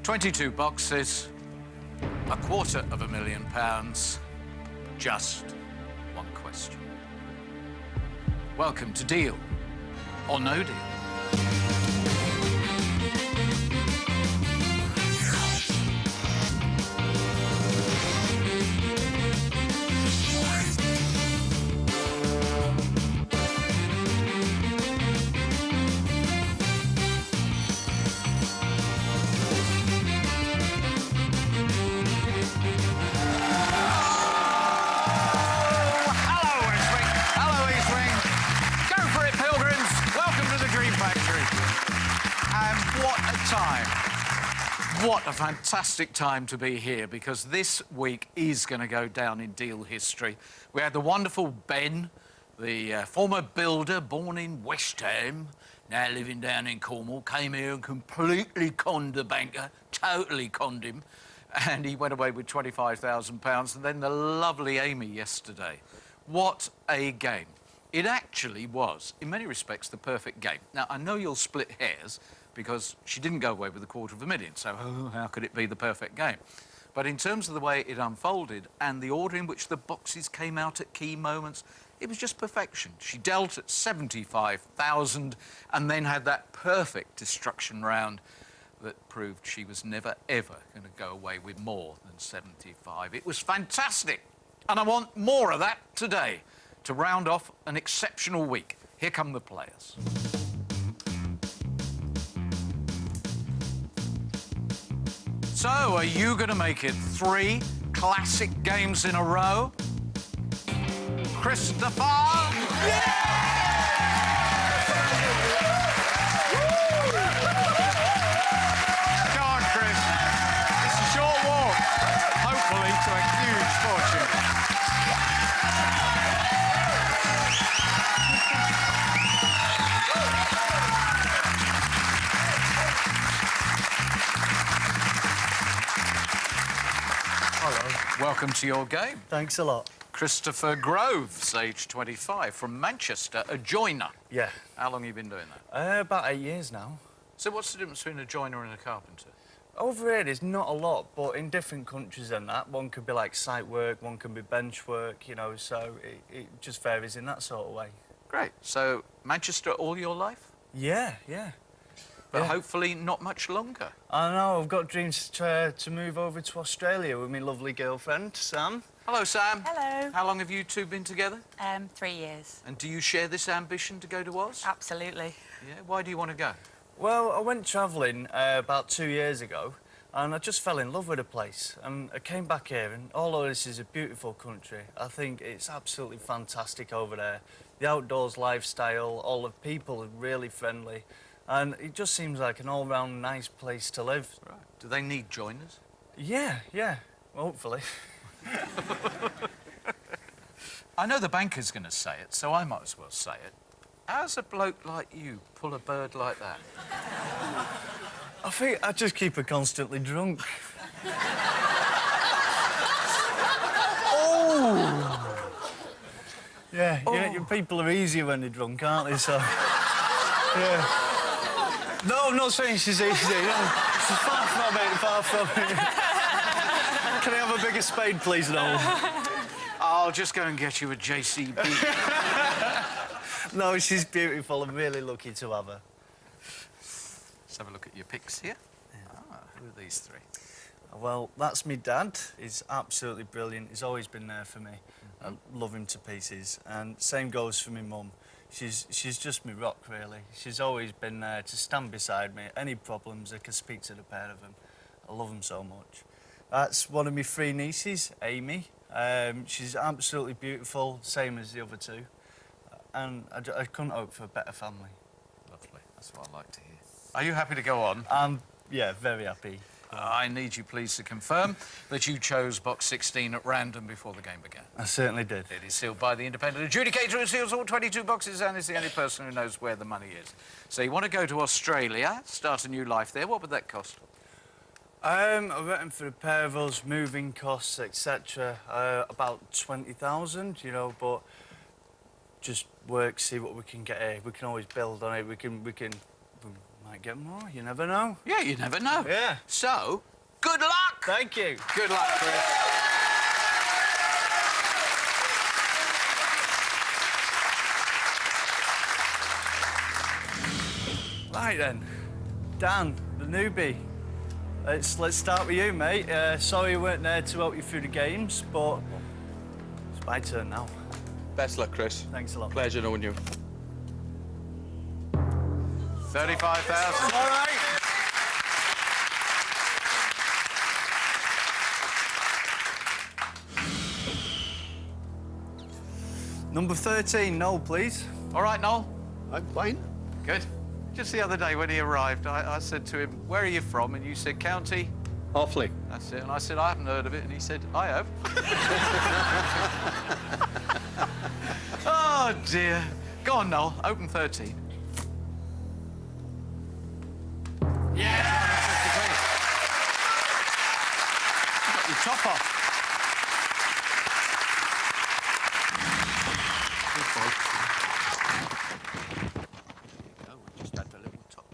22 boxes, £250,000, just one question. Welcome to Deal or No Deal. What a fantastic time to be here, because this week is going to go down in Deal history. We had the wonderful Ben, the former builder, born in West Ham, now living down in Cornwall, came here and completely conned the banker, totally conned him, and he went away with £25,000. And then the lovely Amy yesterday. What a game. It actually was, in many respects, the perfect game. Now, I know you'll split hairs, because she didn't go away with £250,000, so how could it be the perfect game? But in terms of the way it unfolded and the order in which the boxes came out at key moments, it was just perfection. She dealt at 75,000 and then had that perfect destruction round that proved she was never, ever going to go away with more than 75. It was fantastic, and I want more of that today to round off an exceptional week. Here come the players. So, are you going to make it 3 classic games in a row? Christopher? Yeah! Go on, Chris. It's a short walk, hopefully to a huge fortune. Welcome to your game. Thanks a lot. Christopher Groves, age 25, from Manchester, a joiner. Yeah. How long have you been doing that? About 8 years now. So what's the difference between a joiner and a carpenter? Over here, there's not a lot, but in different countries and that, one could be like site work, one can be bench work, you know, so it just varies in that sort of way. Great. So Manchester all your life? Yeah, yeah. But hopefully not much longer. I know, I've got dreams to move over to Australia with my lovely girlfriend, Sam. Hello, Sam. Hello. How long have you two been together? 3 years. And do you share this ambition to go to Oz? Absolutely. Yeah, why do you want to go? Well, I went travelling about 2 years ago, and I just fell in love with the place. And I came back here, and although this is a beautiful country, I think it's absolutely fantastic over there. The outdoors lifestyle, all the people are really friendly. And it just seems like an all-round nice place to live. Right. Do they need joiners? Yeah, yeah, hopefully. I know the banker's going to say it, so I might as well say it. How's a bloke like you pull a bird like that? I think I just keep her constantly drunk. Oh! Yeah, oh. You know, people are easier when they're drunk, aren't they, so... Yeah. No, I'm not saying she's easy. No. She's far from it, far from it. Can I have a bigger spade, please, Noel? I'll just go and get you a JCB. No, she's beautiful. I'm really lucky to have her. Let's have a look at your pics here. Yeah. Ah, who are these three? Well, that's my dad. He's absolutely brilliant. He's always been there for me. I love him to pieces. And same goes for my mum. She's just my rock, really. She's always been there to stand beside me. Any problems, I can speak to the pair of them. I love them so much. That's one of my 3 nieces, Amy. She's absolutely beautiful, same as the other 2. And I couldn't hope for a better family. Lovely. That's what I like to hear. Are you happy to go on? Yeah, very happy. I need you, please, to confirm that you chose box 16 at random before the game began. I certainly did. It is sealed by the independent adjudicator who seals all 22 boxes and is the only person who knows where the money is. So you want to go to Australia, start a new life there. What would that cost? I reckon for a pair of us, moving costs, etc., about 20,000, you know, but just work, see what we can get here. We can always build on it. We can Might get more, you never know. Yeah, you never know. Yeah. So, good luck! Thank you. Good luck, Chris. Right then, Dan, the newbie. Let's start with you, mate. Sorry you weren't there to help you through the games, but it's my turn now. Best luck, Chris. Thanks a lot. Pleasure knowing you. 35,000. All right. Number 13, Noel, please. All right, Noel. I'm fine. Good. Just the other day when he arrived, I said to him, where are you from? And you said, County. Awfully. That's it. And I said, I haven't heard of it. And he said, I have. Oh, dear. Go on, Noel. Open 13. Yeah! Got your top off. Good boy. There you go. We just had the little top.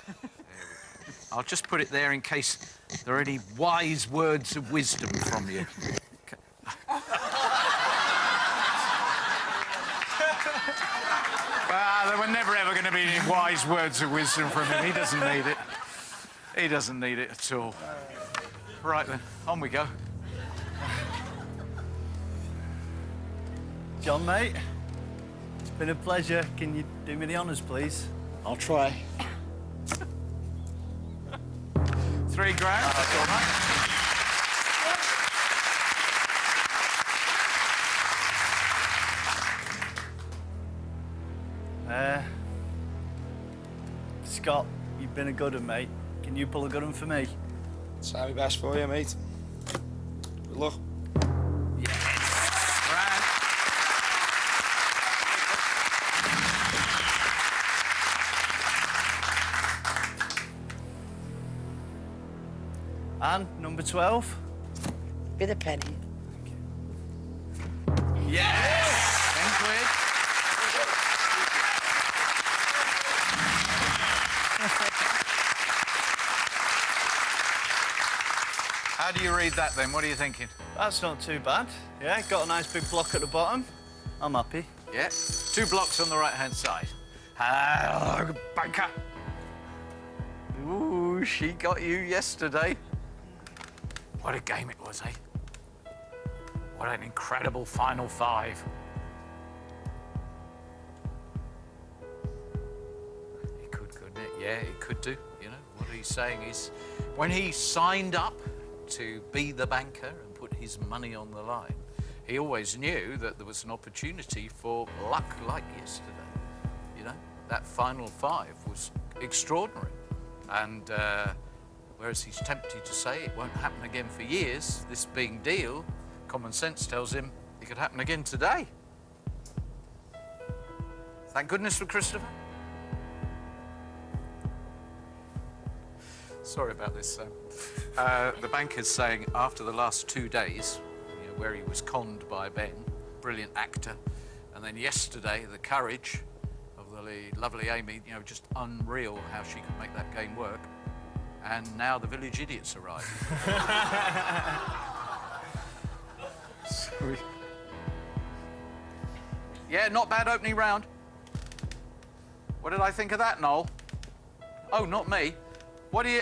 There we go. I'll just put it there in case there are any wise words of wisdom from you. There were never ever going to be any wise words of wisdom from him. He doesn't need it. He doesn't need it at all. Right then, on we go. John, mate, it's been a pleasure. Can you do me the honours, please? I'll try. £3 grand. That's all right. Scott, you've been a good one, mate. Can you pull a good one for me? Try my best for you, mate. Good luck. Grand. And number 12. With a penny. Yes! 10 quid. How do you read that then? What are you thinking? That's not too bad. Yeah, got a nice big block at the bottom. I'm happy. Yeah. 2 blocks on the right-hand side. Banker. Ooh, she got you yesterday. What a game it was, eh? What an incredible final 5. It could, couldn't it? Yeah, it could do. You know, what he's saying is, when he signed up to be the banker and put his money on the line, he always knew that there was an opportunity for luck like yesterday. You know, that final 5 was extraordinary. And whereas he's tempted to say it won't happen again for years, this being deal, common sense tells him it could happen again today. Thank goodness for Christopher. Sorry about this, Sam. The banker's saying after the last 2 days, you know, where he was conned by Ben, brilliant actor, and then yesterday, the courage of the lovely Amy, you know, just unreal how she could make that game work. And now the village idiots arrive. Sorry. Yeah, not bad opening round. What did I think of that, Noel? Oh, not me. What do you,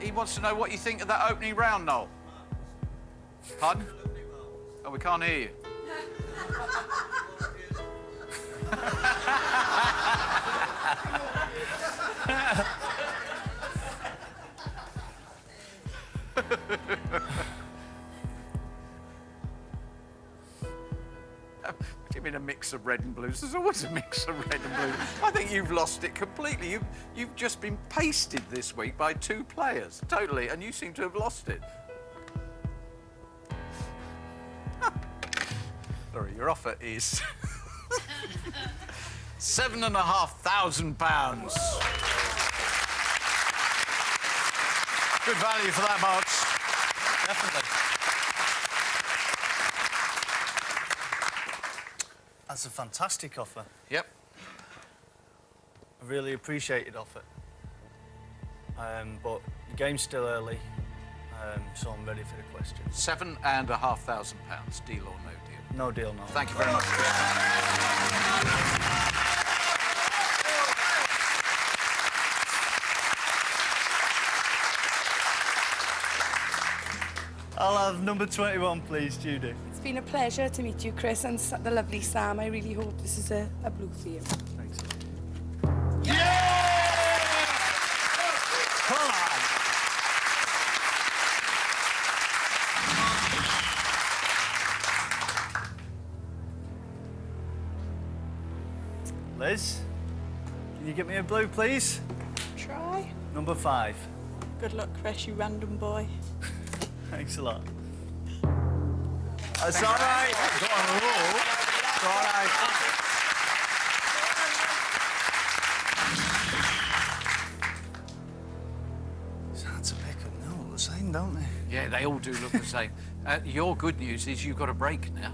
he wants to know what you think of that opening round, Noel. Pardon? Oh, we can't hear you. Give me a mix of red and blues. There's always a mix of red and blue. I think you've lost it completely. You've just been pasted this week by 2 players, totally, and you seem to have lost it. Sorry, your offer is £7,500. Good value for that, March. Definitely. That's a fantastic offer. Yep. I really appreciated off it. But the game's still early, so I'm ready for the question. £7,500, deal or no deal? No deal, no. Thank you very much, Chris. I'll have number 21, please, Judy. It's been a pleasure to meet you, Chris, and the lovely Sam. I really hope this is a blue for you. Thanks. Come on! Liz, can you get me a blue, please? Try. Number 5. Good luck, Chris, you random boy. Thanks a lot. That's all right. Go on, roll. It's all right. Sounds a pick and all the same, don't they? Yeah, they all do look the same. Your good news is you've got a break now.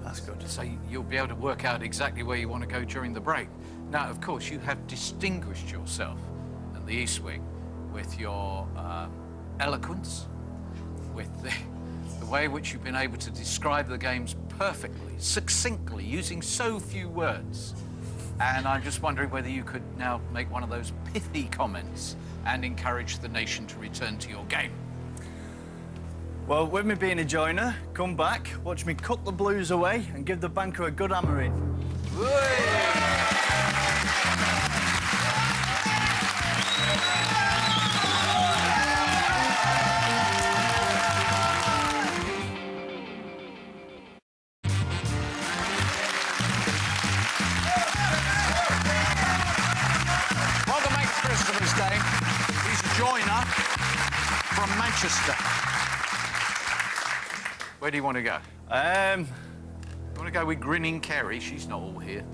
That's good. So you'll be able to work out exactly where you want to go during the break. Now, of course, you have distinguished yourself at the East Wing with your eloquence, with the way in which you've been able to describe the games perfectly, succinctly, using so few words. And I'm just wondering whether you could now make one of those pithy comments and encourage the nation to return to your game. Well, with me being a joiner, come back, watch me cut the blues away and give the banker a good hammering. Welcome back to Christopher's game. He's a joiner from Manchester. Where do you want to go? You want to go with Grinning Kerry? She's not all here.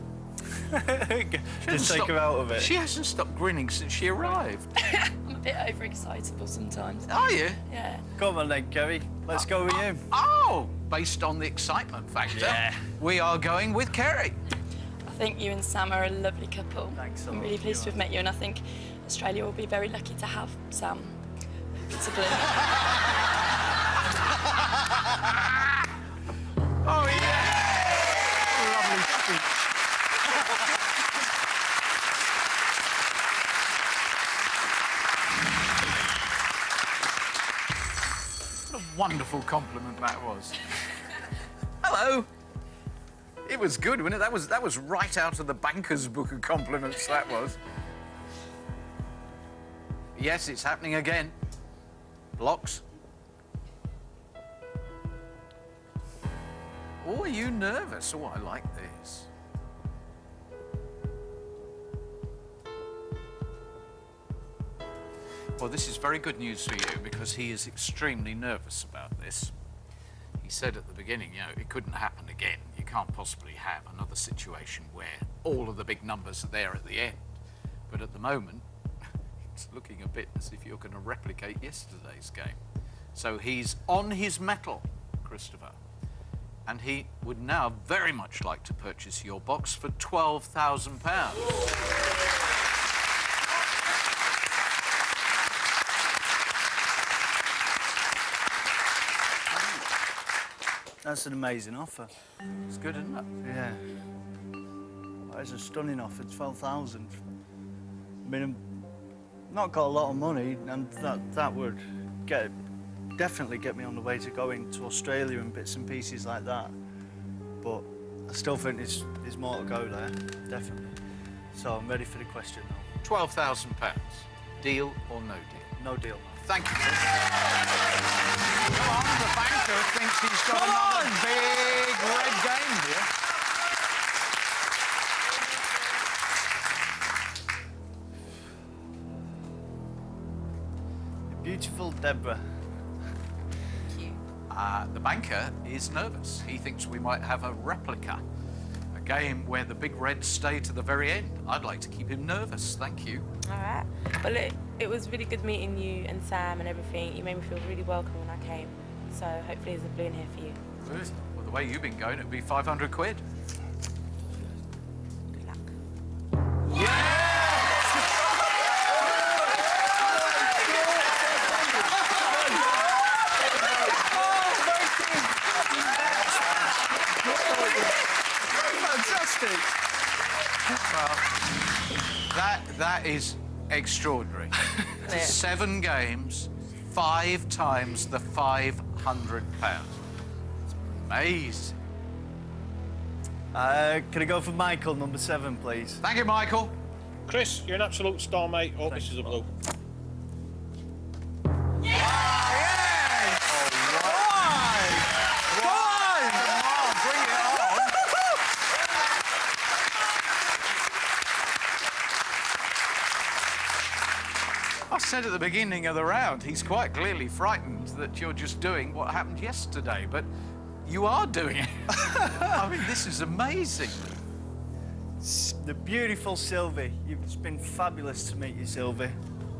Just take her out of it. She hasn't stopped grinning since she arrived. I'm a bit overexcitable sometimes. Are you? Yeah. Come on then, Kerry. Let's go with you. Oh, based on the excitement factor, Yeah. we are going with Kerry. I think you and Sam are a lovely couple. Thanks a I'm lot. really pleased to have met you, and I think Australia will be very lucky to have Sam. It's a blue. Oh, yeah! Lovely speech. What a wonderful compliment that was. Hello. It was good, wasn't it? That was right out of the banker's book of compliments, that was. Yes, it's happening again. Blocks. Oh, are you nervous? Oh, I like this. Well, this is very good news for you because he is extremely nervous about this. He said at the beginning, you know, it couldn't happen again. You can't possibly have another situation where all of the big numbers are there at the end. But at the moment, it's looking a bit as if you're going to replicate yesterday's game. So he's on his mettle, Christopher. And he would now very much like to purchase your box for £12,000. That's an amazing offer. It's good, isn't it? Yeah. That is a stunning offer, 12,000. I mean, I've not got a lot of money, and that would definitely get me on the way to going to Australia and bits and pieces like that. But I still think there's more to go there, definitely. So I'm ready for the question now. £12,000. Deal or no deal? No deal. Thank you. Come on, the banker thinks he's got another big red game here. Beautiful Deborah. The banker is nervous. He thinks we might have a replica, a game where the big reds stay to the very end. I'd like to keep him nervous. Thank you. All right. Well, it was really good meeting you and Sam and everything. You made me feel really welcome when I came. So hopefully there's a blue in here for you. Good. Well, the way you've been going, it'd be 500 quid. Good luck. Yeah! Well, that is extraordinary. 7 games, 5 times the £500. Amazing. Can I go for Michael, number 7, please? Thank you, Michael. Chris, you're an absolute star, mate. Oh, this is a blue. I said at the beginning of the round, he's quite clearly frightened that you're just doing what happened yesterday, but you are doing it. I mean, this is amazing. The beautiful Sylvie. It's been fabulous to meet you, Sylvie.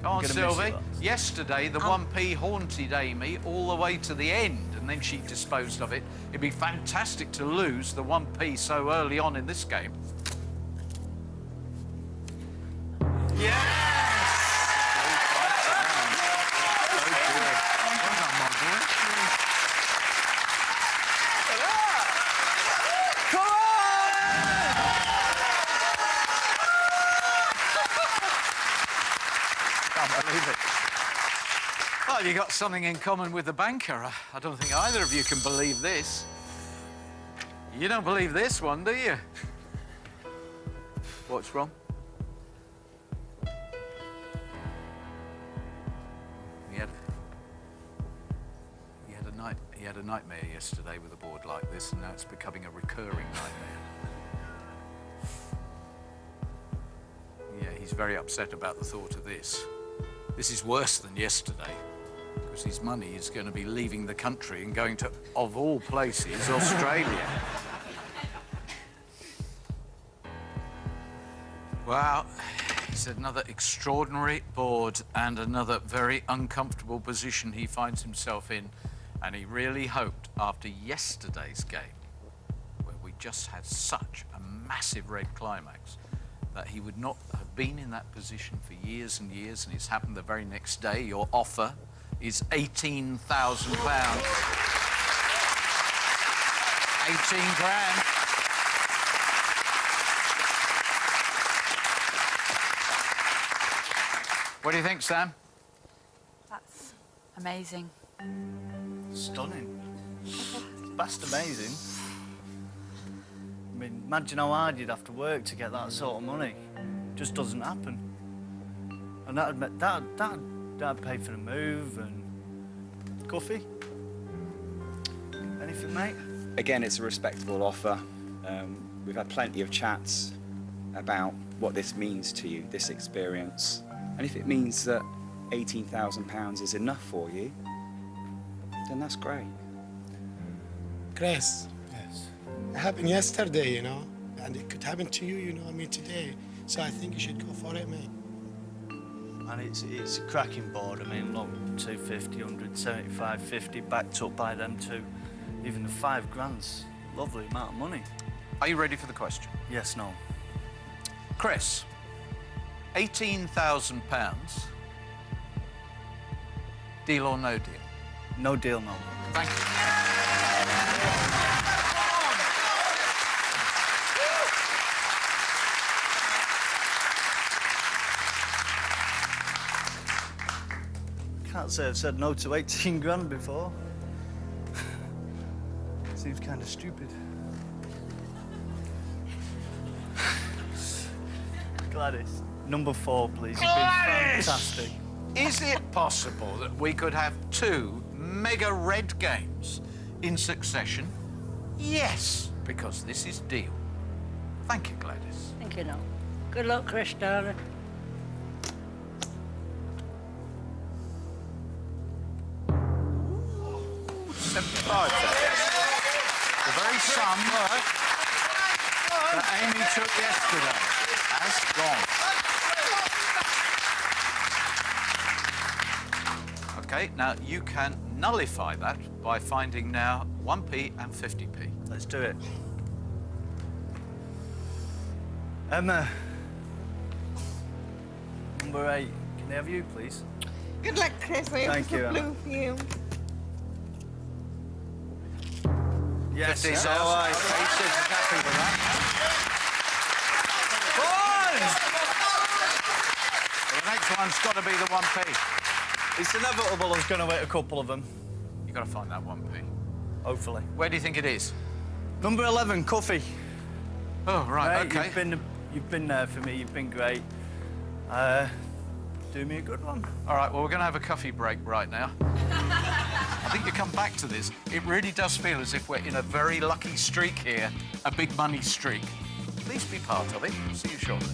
Come on, Gonna miss Sylvie. you lots. Yesterday, the 1p haunted Amy all the way to the end, and then she disposed of it. It'd be fantastic to lose the 1p so early on in this game. Well, you got something in common with the banker. I don't think either of you can believe this. You don't believe this one, do you? What's wrong? He had a nightmare yesterday with a board like this, and now it's becoming a recurring nightmare. Yeah, he's very upset about the thought of this. This is worse than yesterday, because his money is going to be leaving the country and going to, of all places, Australia. Well, it's another extraordinary board and another very uncomfortable position he finds himself in. And he really hoped, after yesterday's game, where we just had such a massive red climax, that he would not have been in that position for years and years, and it's happened the very next day. Your offer is £18,000. 18 grand. What do you think, Sam? That's amazing. Stunning. Past amazing. I mean, imagine how hard you'd have to work to get that sort of money. It just doesn't happen. And that'd pay for the move and coffee. Anything, mate? Again, it's a respectable offer. We've had plenty of chats about what this means to you, this experience. And if it means that £18,000 is enough for you, then that's great. Chris. Yes. It happened yesterday, you know, and it could happen to you, you know, I mean, today. So I think you should go for it, mate. And it's a cracking board. I mean, look, 250, 175, 50, backed up by them two. Even the £5,000's a lovely amount of money. Are you ready for the question? Yes, no. Chris, £18,000, deal or no deal? No deal, no. Thank you. Can't say I've said no to 18 grand before. Seems kind of stupid. Gladys, number 4, please. You've been fantastic. Is it possible that we could have 2 mega red games in succession? Yes, because this is deal. Thank you, Gladys. Thank you, no. Good luck, Chris, darling. $75,000. The very sum that Amy took yesterday has gone. OK, now you can nullify that by finding now 1p and 50p. Let's do it. Emma. Number 8. Can I have you, please? Good luck, Chris. Thank you, Emma. Blue for you. Yes, $50,000. all right. OK, he's happy with that. next one's got to be the 1p. It's inevitable I was going to hit a couple of them. You've got to find that 1p. Hopefully. Where do you think it is? Number 11, Cuffy. Oh, right, Mate, OK. You've been there for me. You've been great. Do me a good one. All right, well, we're going to have a coffee break right now. I think you come back to this. It really does feel as if we're in a very lucky streak here, a big money streak. Please be part of it. See you shortly.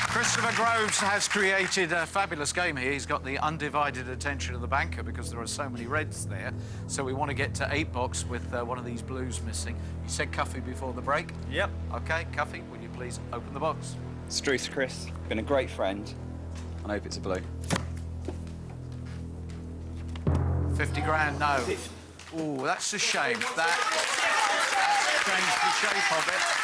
Christopher Groves has created a fabulous game here. He's got the undivided attention of the banker because there are so many reds there. So we want to get to 8 box with one of these blues missing. You said Cuffy before the break? Yep. OK, Cuffy, will you please open the box? Struth, Chris. Been a great friend. I hope it's a blue. 50 grand, no. Oh, that's a shame. That's changed the shape of it.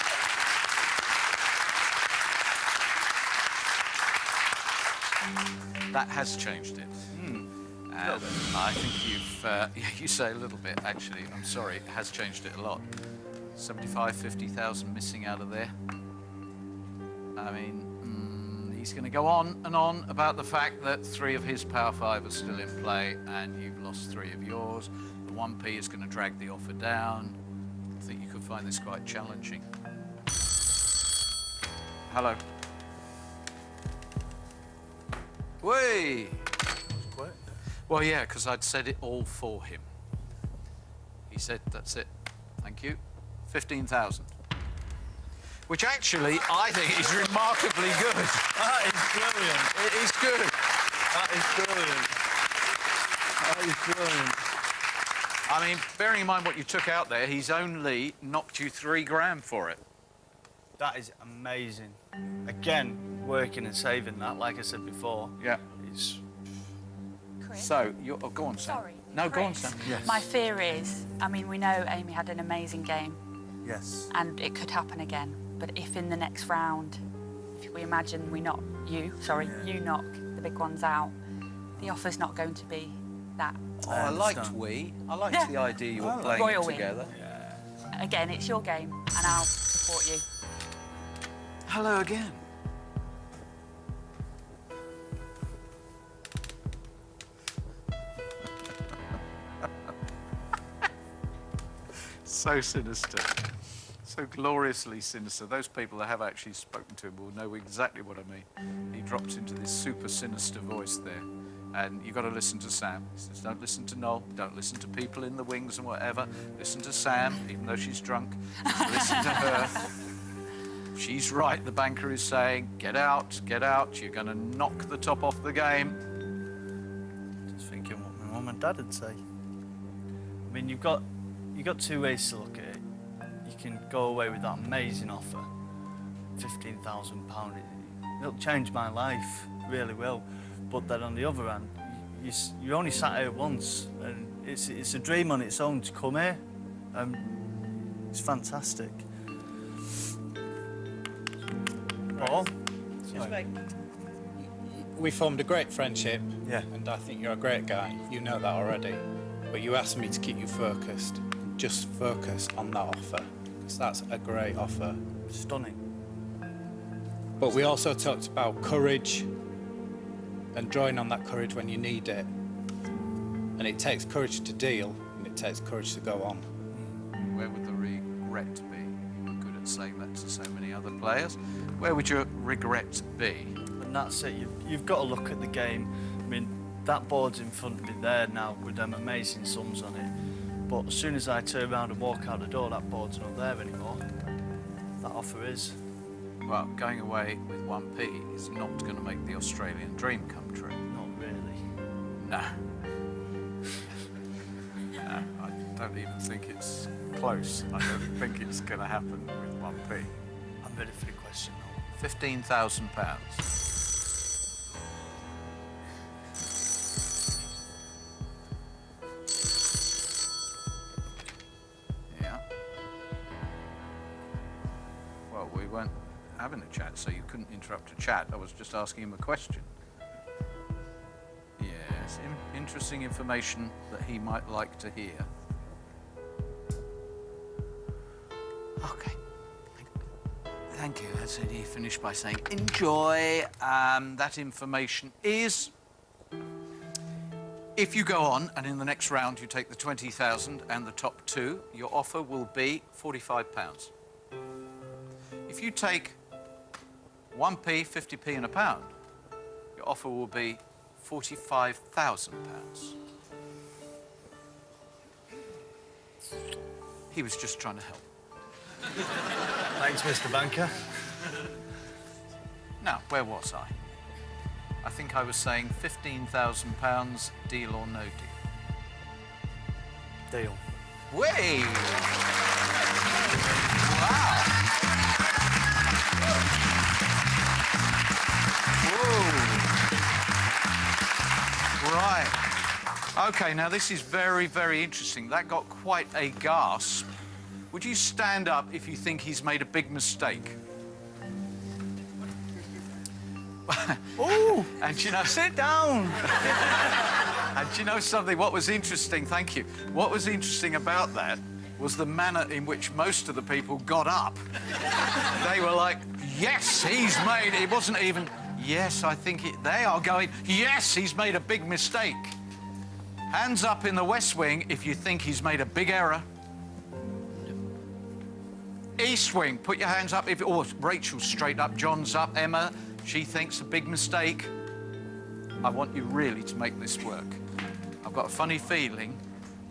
That has changed it. And I think you've... yeah, you say a little bit, actually. I'm sorry, it has changed it a lot. 75, 50,000 missing out of there. I mean, he's going to go on and on about the fact that 3 of his Power 5 are still in play and you've lost 3 of yours. The 1p is going to drag the offer down. I think you could find this quite challenging. Hello. Whey! Well, yeah, because I'd said it all for him. He said, that's it. Thank you. 15,000. Which actually, I think is remarkably good. That is brilliant. It is good. That is brilliant. That is brilliant. I mean, bearing in mind what you took out there, he's only knocked you 3 grand for it. That is amazing. Again, working and saving that, like I said before. Yeah. It's... Chris? So, you're... Oh, go on, Sam. Sorry. No, go on, Chris, Sam. Yes. My fear is, I mean, we know Amy had an amazing game. Yes. And it could happen again. But if in the next round, if we imagine we knock you, you knock the big ones out, the offer's not going to be that. Oh, I liked we. I liked the idea you were playing Royal it win. together. Again, it's your game, and I'll support you. Hello again. So sinister. So gloriously sinister. Those people that have actually spoken to him will know exactly what I mean. He drops into this super sinister voice there. And you've got to listen to Sam. He says, don't listen to Noel, don't listen to people in the wings and whatever. Listen to Sam, even though she's drunk. Listen to her. She's right, the banker is saying, get out, you're going to knock the top off the game. Just thinking what my mum and dad would say. I mean, you've got 2 ways to look at it. You can go away with that amazing offer, £15,000. It'll change my life, really will. But then on the other hand, you only sat here once, and it's a dream on its own to come here. It's fantastic. Paul? We formed a great friendship. Yeah. And I think you're a great guy. You know that already. But you asked me to keep you focused. Just focus on that offer, because that's a great offer. Stunning. But we also talked about courage and drawing on that courage when you need it. And it takes courage to deal, and it takes courage to go on. Where would the regret be? You were good at saying that to so many other players. Where would your regret be? And that's it. You've got to look at the game. I mean, that board's in front of me there now with them amazing sums on it. But as soon as I turn around and walk out the door, that board's not there anymore. That offer is. Well, going away with 1p is not going to make the Australian dream come true. Not really. No. No, I don't even think it's close. I don't think it's going to happen with 1p. I'm ready for the question now. £15,000. Yeah. having a chat, so you couldn't interrupt a chat. I was just asking him a question. Yes, interesting information that he might like to hear. Okay. Thank you. That's it. He finished by saying, enjoy. That information is... If you go on and in the next round you take the 20,000 and the top two, your offer will be £45. If you take 1p, 50p and a pound, your offer will be £45,000. He was just trying to help. Thanks, Mr. Banker. Now, where was I? I think I was saying £15,000, deal or no deal? Deal. Way! Wow! Whoa! Right. OK, now this is very, very interesting. That got quite a gasp. Would you stand up if you think he's made a big mistake? Oh! And you know... Sit down! And you know something? What was interesting, thank you, what was interesting about that was the manner in which most of the people got up. They were like, yes, he's made... It wasn't even, yes, I think it... They are going, yes, he's made a big mistake. Hands up in the West Wing if you think he's made a big error. East Wing, put your hands up if... Oh, Rachel's straight up, John's up, Emma... She thinks a big mistake. I want you really to make this work. I've got a funny feeling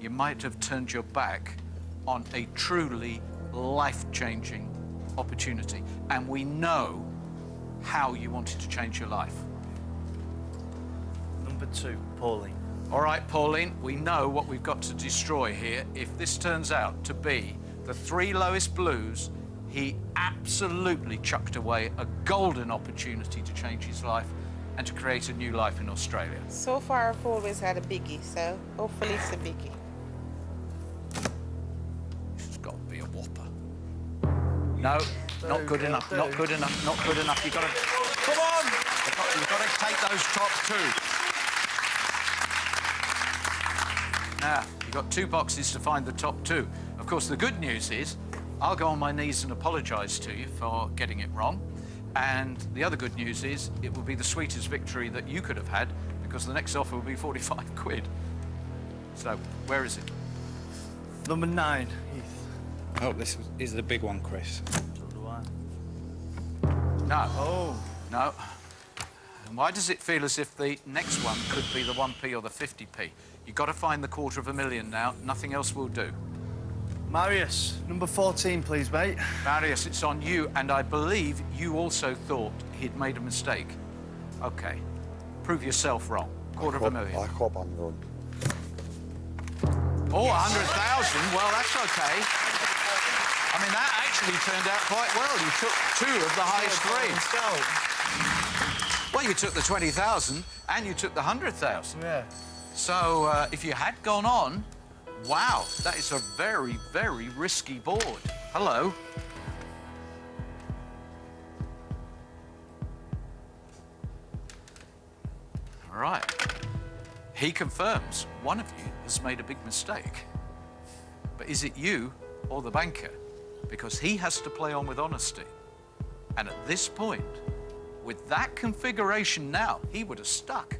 you might have turned your back on a truly life-changing opportunity. And we know how you wanted to change your life. Number 2, Pauline. All right, Pauline, we know what we've got to destroy here. If this turns out to be the 3 lowest blues, he absolutely chucked away a golden opportunity to change his life and to create a new life in Australia. So far, I've always had a biggie, so hopefully it's a biggie. This has got to be a whopper. No, not good enough, not good enough, not good enough. You've got to... Come on! You've got to take those top 2. Now, you've got 2 boxes to find the top 2. Of course, the good news is I'll go on my knees and apologise to you for getting it wrong. And the other good news is it will be the sweetest victory that you could have had because the next offer will be 45 quid. So, where is it? Number 9, Heath. I hope this is the big one, Chris. So do I. No. Oh. No. And why does it feel as if the next one could be the 1p or the 50p? You've got to find the $250,000 now. Nothing else will do. Marius, number 14, please, mate. Marius, it's on you, and I believe you also thought he'd made a mistake. OK. Prove yourself wrong. $250,000. I hope I'm wrong. Oh, 100,000. Well, that's OK. I mean, that actually turned out quite well. You took 2 of the highest 3. Well, you took the 20,000 and you took the 100,000. Yeah. So, if you had gone on, wow, that is a very, very risky board. Hello. All right. He confirms one of you has made a big mistake. But is it you or the banker? Because he has to play on with honesty. And at this point, with that configuration now, he would have stuck.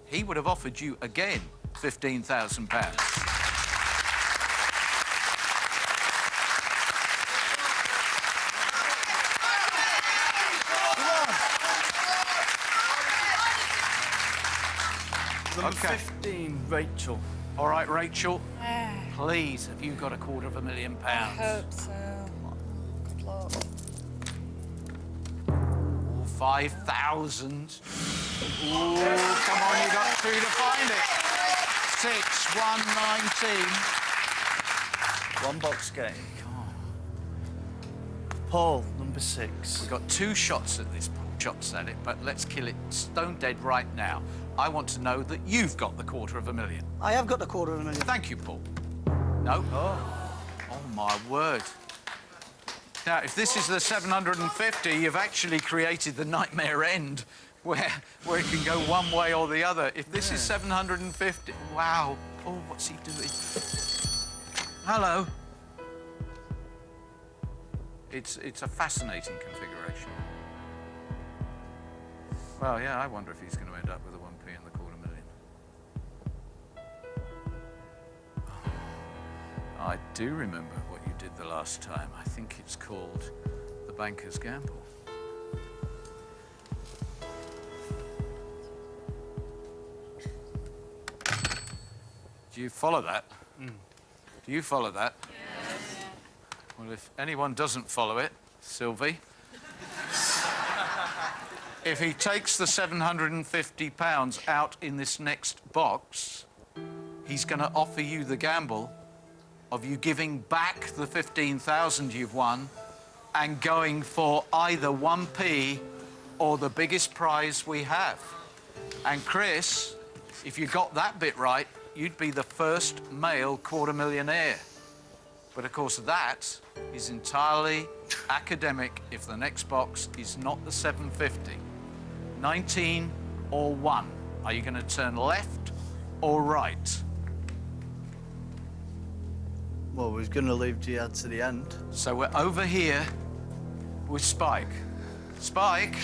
He would have offered you again £15,000. Number 15, Rachel. All right, Rachel. Please, have you got £250,000? I hope so. Good luck. 5,000. Ooh, come on, you got 2 to find it. 6, 119. 1 box game. Come on. Paul, number 6. We've got 2 shots at this, shots at it, but let's kill it stone dead right now. I want to know that you've got the $250,000. I have got the $250,000. Thank you, Paul. No? Oh my word. Now, if this is the 750, you've actually created the nightmare end where it can go one way or the other. If this is 750... Wow. Oh, what's he doing? Hello. It's a fascinating configuration. Well, yeah, I wonder if he's going to end up with a 1p and the $250,000. I do remember what you did the last time. I think it's called the Banker's Gamble. Do you follow that? Do you follow that? Yes. Well, if anyone doesn't follow it, Sylvie, if he takes the £750 out in this next box, he's going to offer you the gamble of you giving back the 15,000 you've won and going for either 1p or the biggest prize we have. And Chris, if you got that bit right, you'd be the first male quarter-millionaire. But of course, that is entirely academic if the next box is not the 750. 19 or 1. Are you going to turn left or right? Well, we're going to leave Jihad to the end. So we're over here with Spike. Spike,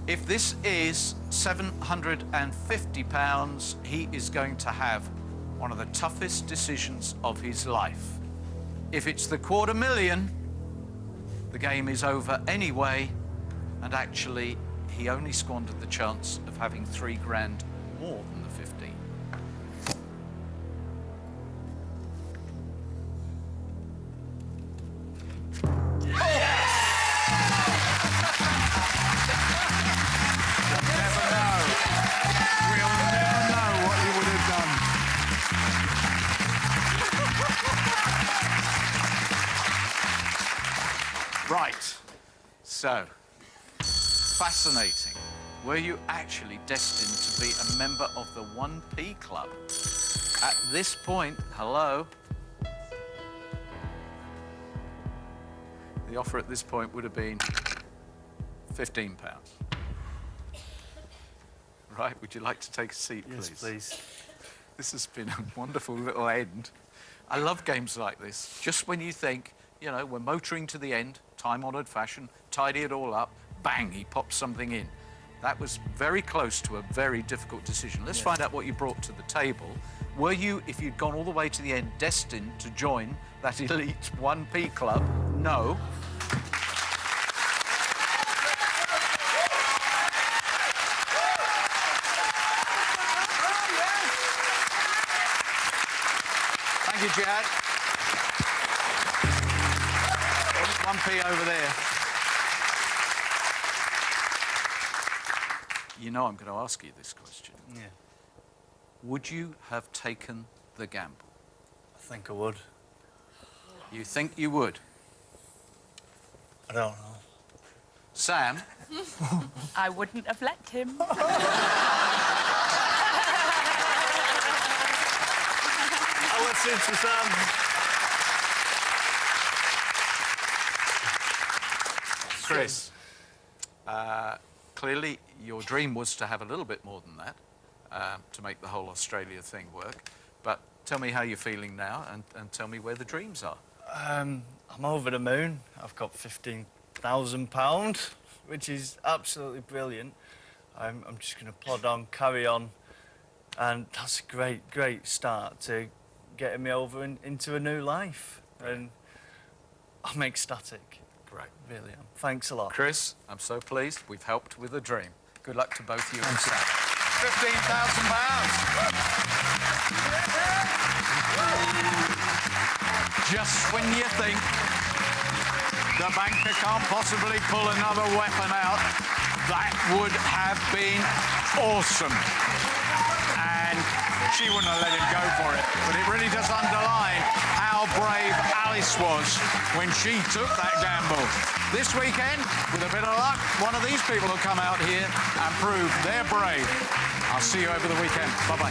if this is £750, he is going to have one of the toughest decisions of his life. If it's the $250,000, the game is over anyway, and actually, he only squandered the chance of having £3 grand more than the 15. Right, so, fascinating. Were you actually destined to be a member of the 1p club? At this point, hello? The offer at this point would have been £15. Right, would you like to take a seat, please? Yes, please. This has been a wonderful little end. I love games like this. Just when you think, you know, we're motoring to the end, time-honoured fashion, tidy it all up, bang, he pops something in. That was very close to a very difficult decision. Let's find out what you brought to the table. Were you, if you'd gone all the way to the end, destined to join that elite 1p club? No. Thank you, Jihad. 1p over there. You know I'm going to ask you this question. Yeah. Would you have taken the gamble? I think I would. You think you would? I don't know. Sam? I wouldn't have let him. Oh, let's see to Sam. Chris, clearly your dream was to have a little bit more than that, to make the whole Australia thing work. But tell me how you're feeling now and tell me where the dreams are. I'm over the moon. I've got £15,000, which is absolutely brilliant. I'm just going to plod on, carry on, and that's a great, great start to getting me over into a new life. And I'm ecstatic. Great. Really am. Thanks a lot. Chris, I'm so pleased we've helped with the dream. Good luck to both you and Thanks. Sam. £15,000. Just when you think the banker can't possibly pull another weapon out, that would have been awesome. And she wouldn't have let him go for it. But it really does underline how brave Alice was when she took that gamble. This weekend, with a bit of luck, one of these people will come out here and prove they're brave. I'll see you over the weekend. Bye-bye.